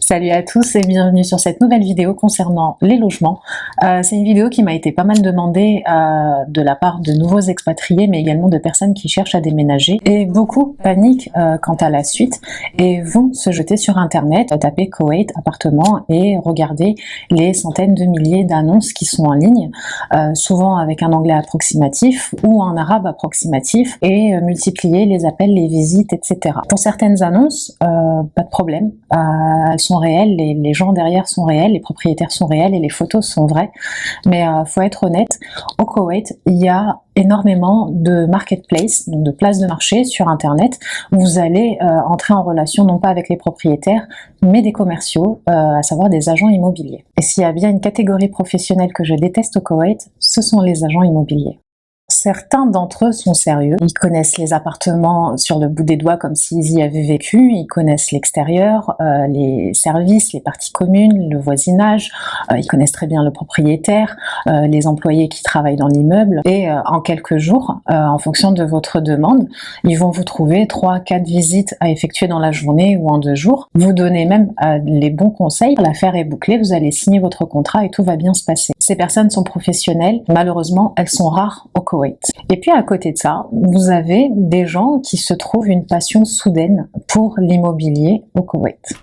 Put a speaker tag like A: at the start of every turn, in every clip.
A: Salut à tous et bienvenue sur cette nouvelle vidéo concernant les logements. C'est une vidéo qui m'a été pas mal demandée de la part de nouveaux expatriés, mais également de personnes qui cherchent à déménager. Et beaucoup paniquent quant à la suite et vont se jeter sur internet, taper Koweït appartement et regarder les centaines de milliers d'annonces qui sont en ligne, souvent avec un anglais approximatif ou un arabe approximatif, et multiplier les appels, les visites, etc. Pour certaines annonces, pas de problème, elles sont réels, les gens derrière sont réels, les propriétaires sont réels et les photos sont vraies, mais faut être honnête, au Koweït, il y a énormément de marketplace, donc de places de marché sur internet, où vous allez entrer en relation non pas avec les propriétaires, mais des commerciaux, à savoir des agents immobiliers. Et s'il y a bien une catégorie professionnelle que je déteste au Koweït, ce sont les agents immobiliers. Certains d'entre eux sont sérieux, ils connaissent les appartements sur le bout des doigts comme s'ils y avaient vécu, ils connaissent l'extérieur, les services, les parties communes, le voisinage, ils connaissent très bien le propriétaire, les employés qui travaillent dans l'immeuble, et en quelques jours, en fonction de votre demande, ils vont vous trouver 3-4 visites à effectuer dans la journée ou en 2 jours, vous donner même les bons conseils, l'affaire est bouclée, vous allez signer votre contrat et tout va bien se passer. Ces personnes sont professionnelles, malheureusement elles sont rares au Koweït. Et puis à côté de ça, vous avez des gens qui se trouvent une passion soudaine pour l'immobilier au Koweït.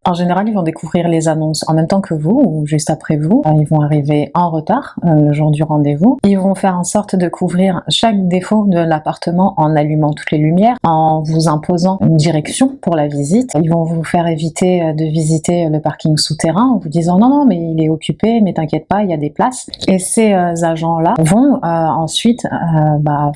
A: En général, ils vont découvrir les annonces en même temps que vous ou juste après vous. Ils vont arriver en retard le jour du rendez-vous. Ils vont faire en sorte de couvrir chaque défaut de l'appartement en allumant toutes les lumières, en vous imposant une direction pour la visite. Ils vont vous faire éviter de visiter le parking souterrain en vous disant non, mais il est occupé, mais t'inquiète pas, il y a des places. Et ces agents-là vont ensuite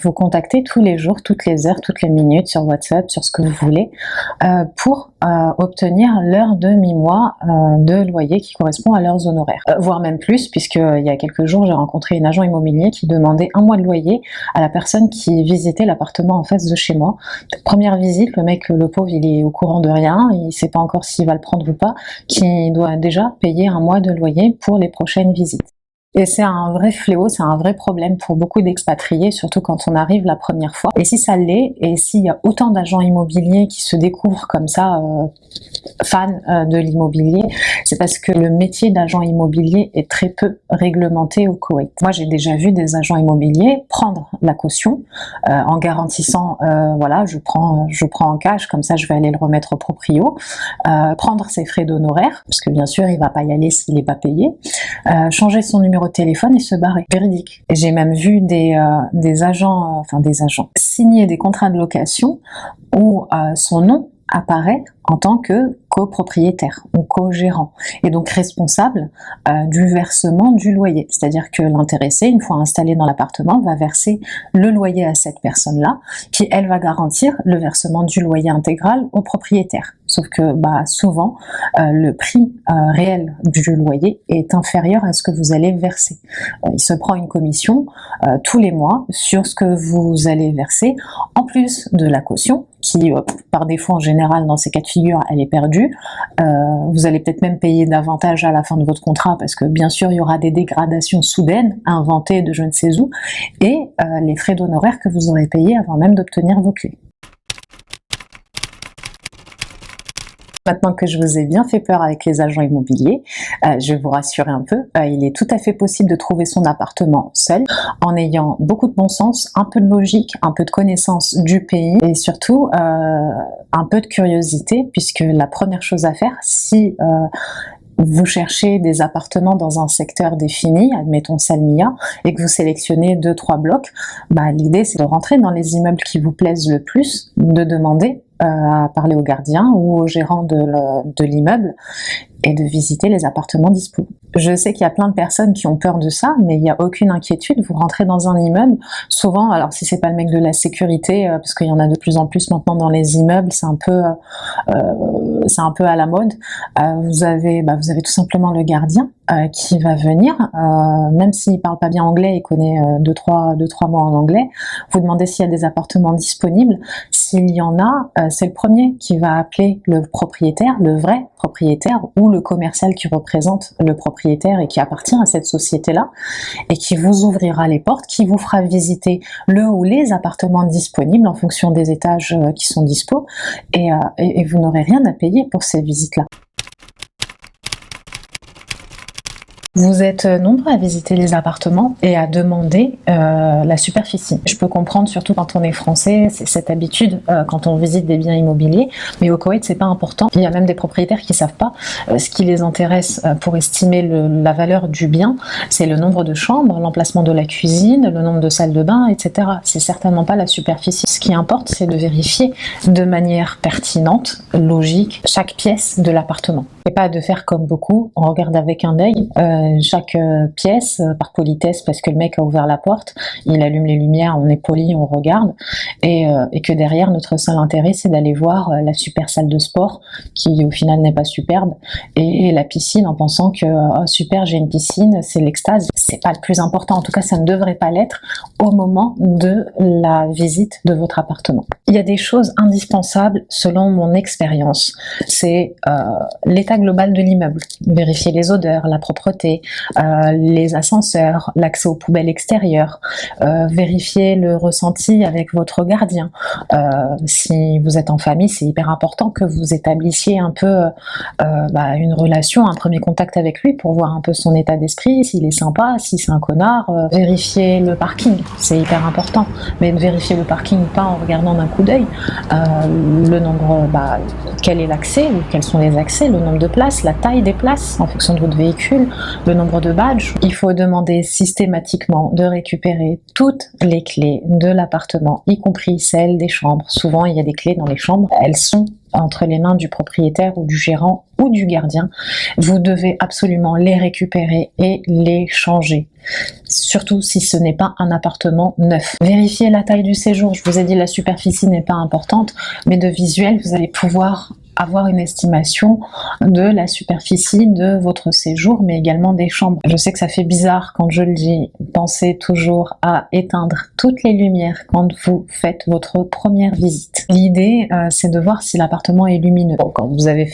A: vous contacter tous les jours, toutes les heures, toutes les minutes sur WhatsApp, sur ce que vous voulez, pour obtenir leur demi-mois de loyer qui correspond à leurs honoraires, voire même plus, puisque il y a quelques jours j'ai rencontré un agent immobilier qui demandait 1 mois de loyer à la personne qui visitait l'appartement en face de chez moi. Première visite, le mec, le pauvre, il est au courant de rien, il sait pas encore s'il va le prendre ou pas, qui doit déjà payer 1 mois de loyer pour les prochaines visites. Et c'est un vrai fléau, c'est un vrai problème pour beaucoup d'expatriés, surtout quand on arrive la première fois. Et si ça l'est, et s'il y a autant d'agents immobiliers qui se découvrent comme ça, fans de l'immobilier, c'est parce que le métier d'agent immobilier est très peu réglementé au Koweït. Moi, j'ai déjà vu des agents immobiliers prendre la caution en garantissant, voilà, je prends en cash, comme ça je vais aller le remettre au proprio, prendre ses frais d'honoraires, parce que bien sûr, il va pas y aller s'il n'est pas payé, changer son numéro de téléphone et se barrer. Véridique. Et j'ai même vu des agents signer des contrats de location où son nom apparaît en tant que copropriétaire ou co-gérant et donc responsable du versement du loyer. C'est-à-dire que l'intéressé, une fois installé dans l'appartement, va verser le loyer à cette personne-là qui, elle, va garantir le versement du loyer intégral au propriétaire. Sauf que souvent, le prix réel du loyer est inférieur à ce que vous allez verser. Il se prend une commission tous les mois sur ce que vous allez verser, en plus de la caution, qui par défaut en général dans ces cas de figure elle est perdue. Vous allez peut-être même payer davantage à la fin de votre contrat parce que bien sûr il y aura des dégradations soudaines inventées de je ne sais où, et les frais d'honoraires que vous aurez payés avant même d'obtenir vos clés. Maintenant que je vous ai bien fait peur avec les agents immobiliers, je vais vous rassurer un peu, il est tout à fait possible de trouver son appartement seul, en ayant beaucoup de bon sens, un peu de logique, un peu de connaissance du pays, et surtout un peu de curiosité, puisque la première chose à faire, si vous cherchez des appartements dans un secteur défini, admettons Salmiya, et que vous sélectionnez 2-3 blocs, l'idée c'est de rentrer dans les immeubles qui vous plaisent le plus, de demander à parler au gardien ou au gérant de l'immeuble et de visiter les appartements disponibles. Je sais qu'il y a plein de personnes qui ont peur de ça, mais il n'y a aucune inquiétude. Vous rentrez dans un immeuble, souvent, alors si c'est pas le mec de la sécurité, parce qu'il y en a de plus en plus maintenant dans les immeubles, c'est un peu à la mode. Vous avez tout simplement le gardien qui va venir, même s'il parle pas bien anglais, il connaît 2-3 mots en anglais. Vous demandez s'il y a des appartements disponibles. S'il y en a, c'est le premier qui va appeler le propriétaire, le vrai propriétaire ou vous le commercial qui représente le propriétaire et qui appartient à cette société-là, et qui vous ouvrira les portes, qui vous fera visiter le ou les appartements disponibles en fonction des étages qui sont dispo, et vous n'aurez rien à payer pour ces visites-là. Vous êtes nombreux à visiter les appartements et à demander la superficie. Je peux comprendre, surtout quand on est français, c'est cette habitude quand on visite des biens immobiliers, mais au Koweït c'est pas important. Il y a même des propriétaires qui savent pas ce qui les intéresse pour estimer la valeur du bien, c'est le nombre de chambres, l'emplacement de la cuisine, le nombre de salles de bain, etc. C'est certainement pas la superficie. Ce qui importe, c'est de vérifier de manière pertinente, logique, chaque pièce de l'appartement. Et pas de faire comme beaucoup, on regarde avec un œil chaque pièce par politesse parce que le mec a ouvert la porte, il allume les lumières, on est poli, on regarde, et que derrière notre seul intérêt c'est d'aller voir la super salle de sport qui au final n'est pas superbe, et la piscine en pensant que oh, super, j'ai une piscine, c'est l'extase. C'est pas le plus important, en tout cas ça ne devrait pas l'être au moment de la visite de votre appartement. Il y a des choses indispensables selon mon expérience, c'est l'état global de l'immeuble, vérifier les odeurs, la propreté, les ascenseurs, l'accès aux poubelles extérieures, vérifier le ressenti avec votre gardien. Si vous êtes en famille, c'est hyper important que vous établissiez un peu une relation, un premier contact avec lui pour voir un peu son état d'esprit, s'il est sympa, si c'est un connard. Vérifier le parking, c'est hyper important, mais vérifier le parking pas en regardant d'un coup d'œil. Le nombre, quel est l'accès ou quels sont les accès, le nombre de places, la taille des places en fonction de votre véhicule, le nombre de badges. Il faut demander systématiquement de récupérer toutes les clés de l'appartement, y compris celles des chambres. Souvent, il y a des clés dans les chambres, elles sont entre les mains du propriétaire ou du gérant ou du gardien. Vous devez absolument les récupérer et les changer. Surtout si ce n'est pas un appartement neuf. Vérifiez la taille du séjour. Je vous ai dit la superficie n'est pas importante, mais de visuel, vous allez pouvoir avoir une estimation de la superficie de votre séjour, mais également des chambres. Je sais que ça fait bizarre quand je le dis, pensez toujours à éteindre toutes les lumières quand vous faites votre première visite. L'idée, c'est de voir si l'appartement est lumineux. Bon, quand vous avez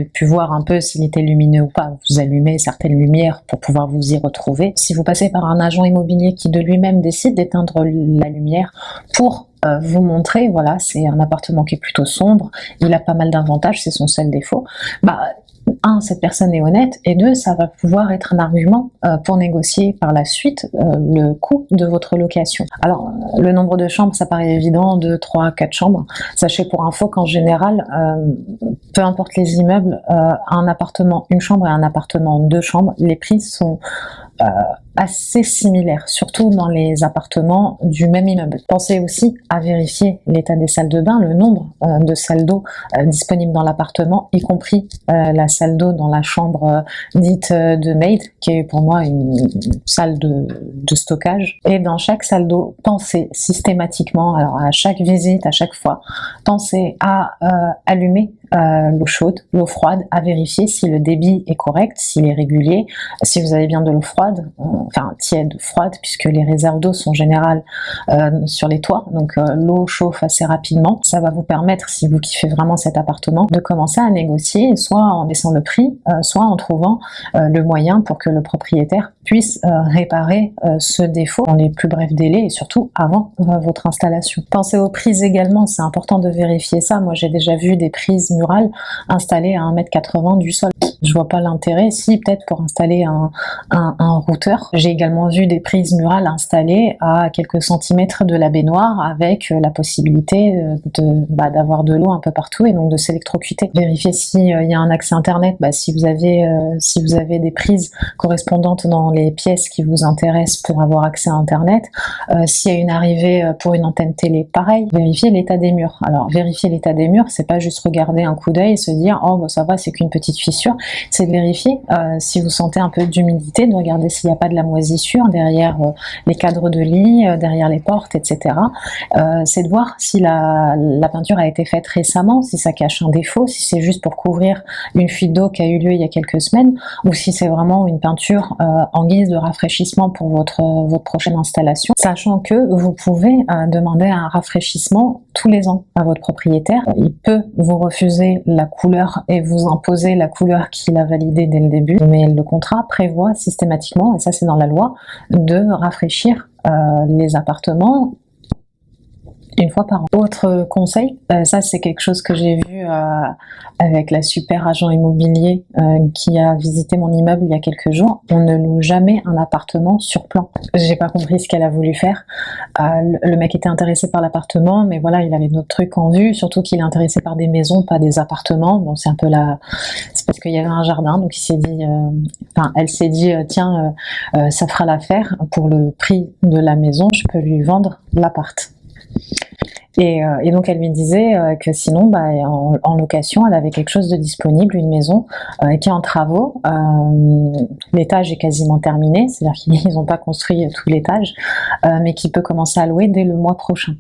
A: pu voir un peu s'il était lumineux ou pas, vous allumez certaines lumières pour pouvoir vous y retrouver. Si vous passez par un agent immobilier qui de lui-même décide d'éteindre la lumière pour vous montrer, voilà, c'est un appartement qui est plutôt sombre, il a pas mal d'avantages, c'est son seul défaut, un, cette personne est honnête, et deux, ça va pouvoir être un argument pour négocier par la suite le coût de votre location. Alors, le nombre de chambres, ça paraît évident, 2, 3, 4 chambres. Sachez pour info qu'en général, peu importe les immeubles, un appartement, une chambre et un appartement, 2 chambres, les prix sont assez similaires, surtout dans les appartements du même immeuble. Pensez aussi à vérifier l'état des salles de bain, le nombre de salles d'eau disponibles dans l'appartement, y compris la salle d'eau dans la chambre dite de maid, qui est pour moi une salle de stockage. Et dans chaque salle d'eau, pensez systématiquement, alors à chaque visite, à chaque fois, pensez à allumer l'eau chaude, l'eau froide, à vérifier si le débit est correct, s'il est régulier, si vous avez bien de l'eau froide, enfin tiède, froide, puisque les réserves d'eau sont générales sur les toits, donc l'eau chauffe assez rapidement. Ça va vous permettre, si vous kiffez vraiment cet appartement, de commencer à négocier, soit en baissant le prix, soit en trouvant le moyen pour que le propriétaire puisse réparer ce défaut dans les plus brefs délais et surtout avant votre installation. Pensez aux prises également, c'est important de vérifier ça. Moi j'ai déjà vu des prises murales installées à 1,80 m du sol. Je vois pas l'intérêt, si peut-être pour installer un routeur. J'ai également vu des prises murales installées à quelques centimètres de la baignoire avec la possibilité d'avoir de l'eau un peu partout et donc de s'électrocuter. Vérifiez s'il y a un accès internet, si vous avez des prises correspondantes dans les pièces qui vous intéressent pour avoir accès à internet. S'il y a une arrivée pour une antenne télé, pareil. Vérifiez l'état des murs. Alors vérifier l'état des murs, c'est pas juste regarder un coup d'œil et se dire oh ça va, c'est qu'une petite fissure. C'est de vérifier si vous sentez un peu d'humidité, de regarder s'il n'y a pas de la moisissure derrière les cadres de lit, derrière les portes, etc. C'est de voir si la peinture a été faite récemment, si ça cache un défaut, si c'est juste pour couvrir une fuite d'eau qui a eu lieu il y a quelques semaines, ou si c'est vraiment une peinture en guise de rafraîchissement pour votre prochaine installation, sachant que vous pouvez demander un rafraîchissement tous les ans à votre propriétaire. Il peut vous refuser la couleur et vous imposer la couleur qu'il a validée dès le début, mais le contrat prévoit systématiquement, et ça c'est dans la loi, de rafraîchir les appartements une fois par an. Autre conseil, ça c'est quelque chose que j'ai vu avec la super agent immobilier qui a visité mon immeuble il y a quelques jours, on ne loue jamais un appartement sur plan. J'ai pas compris ce qu'elle a voulu faire. Le mec était intéressé par l'appartement, mais voilà, il avait d'autres trucs en vue, surtout qu'il est intéressé par des maisons, pas des appartements. Bon, c'est un peu c'est parce qu'il y avait un jardin, donc il s'est dit, elle s'est dit, tiens, ça fera l'affaire, pour le prix de la maison, je peux lui vendre l'appart. Et donc elle lui disait que sinon, en location, elle avait quelque chose de disponible, une maison qui est en travaux. L'étage est quasiment terminé, c'est-à-dire qu'ils n'ont pas construit tout l'étage, mais qui peut commencer à louer dès le mois prochain.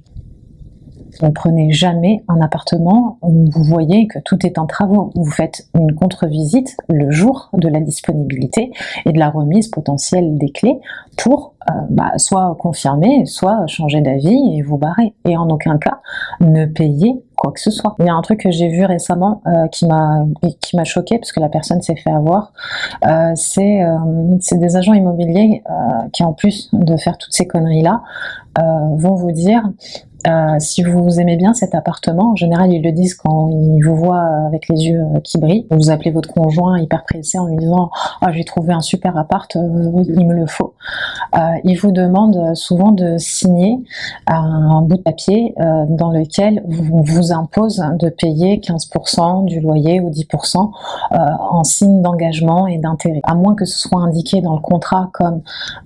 A: Ne prenez jamais un appartement où vous voyez que tout est en travaux. Vous faites une contre-visite le jour de la disponibilité et de la remise potentielle des clés pour soit confirmer, soit changer d'avis et vous barrer. Et en aucun cas, ne payez quoi que ce soit. Il y a un truc que j'ai vu récemment qui m'a choqué parce que la personne s'est fait avoir. C'est des agents immobiliers qui, en plus de faire toutes ces conneries-là, vont vous dire si vous aimez bien cet appartement, en général ils le disent quand ils vous voient avec les yeux qui brillent, vous appelez votre conjoint hyper pressé en lui disant « Ah, j'ai trouvé un super appart, il me le faut ». Ils vous demandent souvent de signer un bout de papier dans lequel on vous impose de payer 15% du loyer ou 10% en signe d'engagement et d'intérêt. À moins que ce soit indiqué dans le contrat comme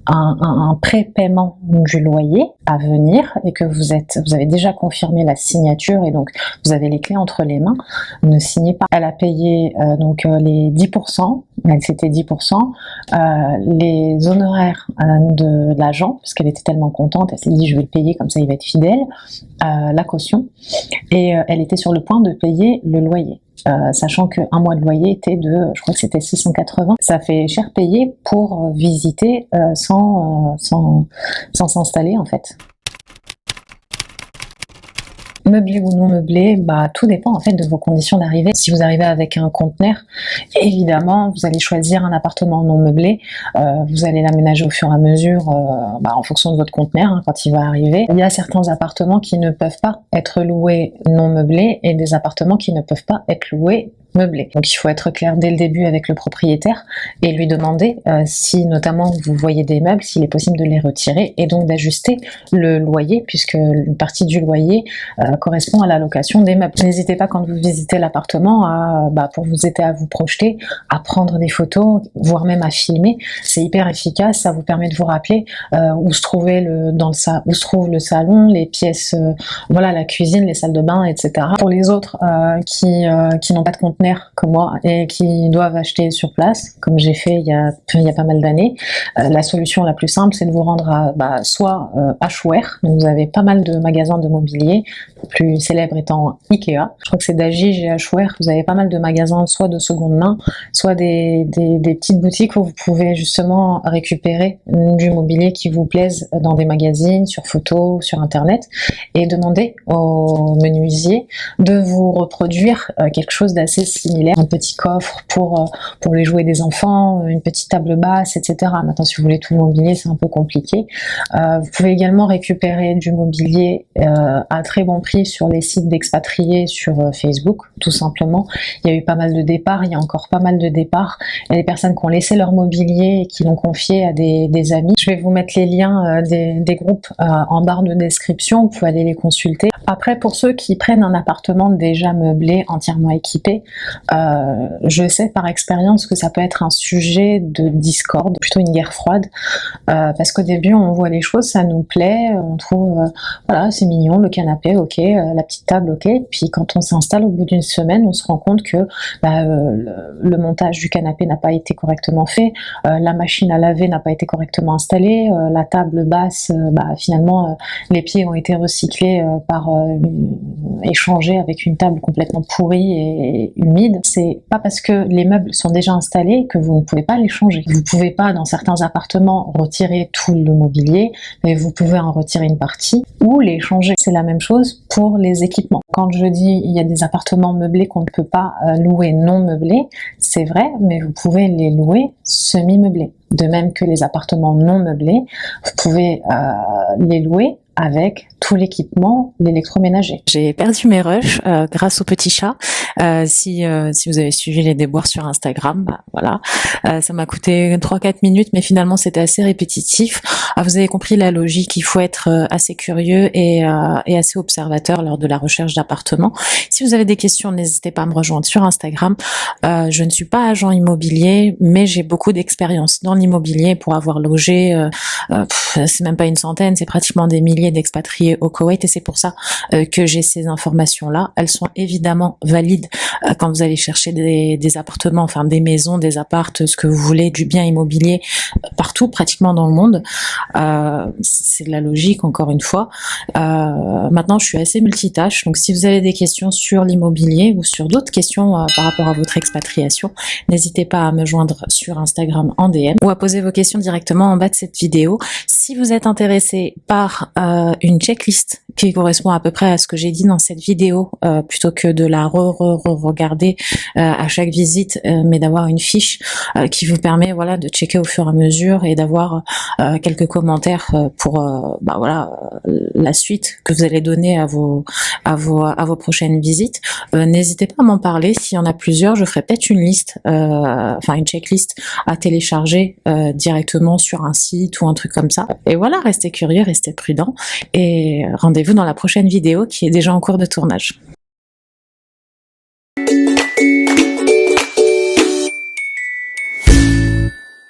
A: un prépaiement du loyer à venir et que vous avez déjà confirmé la signature et donc vous avez les clés entre les mains, ne signez pas. Elle a payé les 10%, elle s'était 10%, les honoraires de l'agent, parce qu'elle était tellement contente, elle s'est dit je vais le payer comme ça il va être fidèle, la caution, et elle était sur le point de payer le loyer. Sachant qu'un mois de loyer était je crois que c'était 680, ça fait cher payer pour visiter sans s'installer en fait. Meublé ou non meublé, tout dépend en fait de vos conditions d'arrivée. Si vous arrivez avec un conteneur, évidemment vous allez choisir un appartement non meublé, vous allez l'aménager au fur et à mesure en fonction de votre conteneur quand il va arriver. Il y a certains appartements qui ne peuvent pas être loués non meublés et des appartements qui ne peuvent pas être loués meublé. Donc il faut être clair dès le début avec le propriétaire et lui demander si notamment vous voyez des meubles, s'il est possible de les retirer et donc d'ajuster le loyer puisque une partie du loyer correspond à la location des meubles. N'hésitez pas quand vous visitez l'appartement pour vous aider à vous projeter, à prendre des photos, voire même à filmer. C'est hyper efficace, ça vous permet de vous rappeler où se trouve le salon, les pièces, la cuisine, les salles de bain, etc. Pour les autres qui n'ont pas de conteneur comme moi et qui doivent acheter sur place, comme j'ai fait il y a pas mal d'années, la solution la plus simple c'est de vous rendre à soit H&R, donc vous avez pas mal de magasins de mobilier, le plus célèbre étant Ikea, je crois que c'est Dajij et H&R, vous avez pas mal de magasins soit de seconde main, soit des petites boutiques où vous pouvez justement récupérer du mobilier qui vous plaise dans des magazines, sur photo, sur internet, et demander au menuisier de vous reproduire quelque chose d'assez similaire, un petit coffre pour les jouets des enfants, une petite table basse, etc. Maintenant, si vous voulez tout le mobilier, c'est un peu compliqué. Vous pouvez également récupérer du mobilier à très bon prix sur les sites d'expatriés sur Facebook, tout simplement. Il y a eu pas mal de départs, il y a encore pas mal de départs. Il y a des personnes qui ont laissé leur mobilier et qui l'ont confié à des amis. Je vais vous mettre les liens des groupes en barre de description, vous pouvez aller les consulter. Après, pour ceux qui prennent un appartement déjà meublé, entièrement équipé, je sais par expérience que ça peut être un sujet de discorde, plutôt une guerre froide, parce qu'au début on voit les choses, ça nous plaît, on trouve voilà c'est mignon le canapé, ok, la petite table, ok. Puis quand on s'installe au bout d'une semaine, on se rend compte que le montage du canapé n'a pas été correctement fait, la machine à laver n'a pas été correctement installée, la table basse, finalement, les pieds ont été recyclés échangés avec une table complètement pourrie et humide. C'est pas parce que les meubles sont déjà installés que vous ne pouvez pas les changer. Vous pouvez pas, dans certains appartements, retirer tout le mobilier, mais vous pouvez en retirer une partie ou les changer. C'est la même chose pour les équipements. Quand je dis il y a des appartements meublés qu'on ne peut pas louer non meublés, c'est vrai, mais vous pouvez les louer semi-meublés. De même que les appartements non meublés, vous pouvez les louer avec tout l'équipement, l'électroménager. J'ai perdu mes rushs grâce au petit chat. Si vous avez suivi les déboires sur Instagram, voilà. Ça m'a coûté 3-4 minutes, mais finalement c'était assez répétitif. Vous avez compris la logique, il faut être assez curieux et assez observateur lors de la recherche d'appartements. Si vous avez des questions, n'hésitez pas à me rejoindre sur Instagram. Je ne suis pas agent immobilier, mais j'ai beaucoup d'expérience dans l'immobilier pour avoir logé, c'est même pas une centaine, c'est pratiquement des milliers d'expatriés au Koweït, et c'est pour ça que j'ai ces informations-là. Elles sont évidemment valides quand vous allez chercher des appartements, enfin des maisons, des appartes, ce que vous voulez, du bien immobilier partout, pratiquement dans le monde. C'est de la logique, encore une fois. Maintenant, je suis assez multitâche, donc si vous avez des questions sur l'immobilier ou sur d'autres questions par rapport à votre expatriation, n'hésitez pas à me joindre sur Instagram en DM ou à poser vos questions directement en bas de cette vidéo. Si vous êtes intéressé par une checklist qui correspond à peu près à ce que j'ai dit dans cette vidéo, plutôt que de la regarder à chaque visite, mais d'avoir une fiche qui vous permet, voilà, de checker au fur et à mesure et d'avoir quelques commentaires pour la suite que vous allez donner à vos prochaines visites. N'hésitez pas à m'en parler. S'il y en a plusieurs, je ferai peut-être une liste, une checklist à télécharger directement sur un site ou un truc comme ça. Et voilà, restez curieux, restez prudents et rendez-vous dans la prochaine vidéo qui est déjà en cours de tournage.